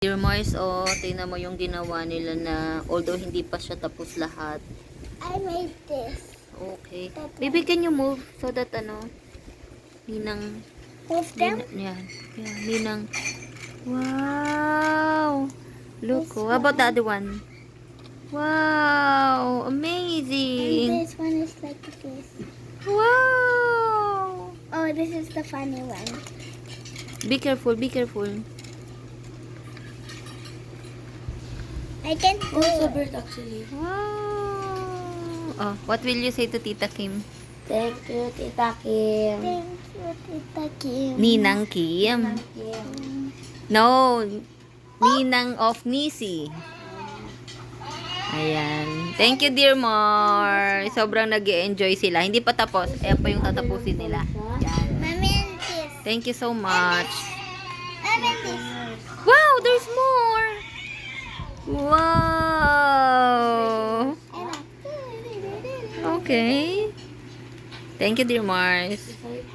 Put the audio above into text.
Dear Mars, oh, tingnan mo yung ginawa nila na although hindi pa siya tapos lahat. I made this. Okay. Baby, can you move so that Ninang, Move them? yan. Yeah, Ninang. Wow! Look, This oh, how about the one. other one? Wow! And Amazing! this one is like this. Wow! Oh, this is the funny one. Be careful, be careful. I can do It's a it. bird actually. Wow! Oh, what will you say to Tita Kim? Thank you, Tita Kim. Thank you, Tita Kim. Ninang Kim. Thank you. No, Ninang of Nisi. Ayan. Thank you, dear Mar. Sobrang nag-enjoy sila. Hindi pa tapos. Ayan pa yung tatapusin nila. Yan. Mommy and this. Thank you so much. Mommy and this. Wow, there's more. Wow. And Okay. Thank you, dear Mars.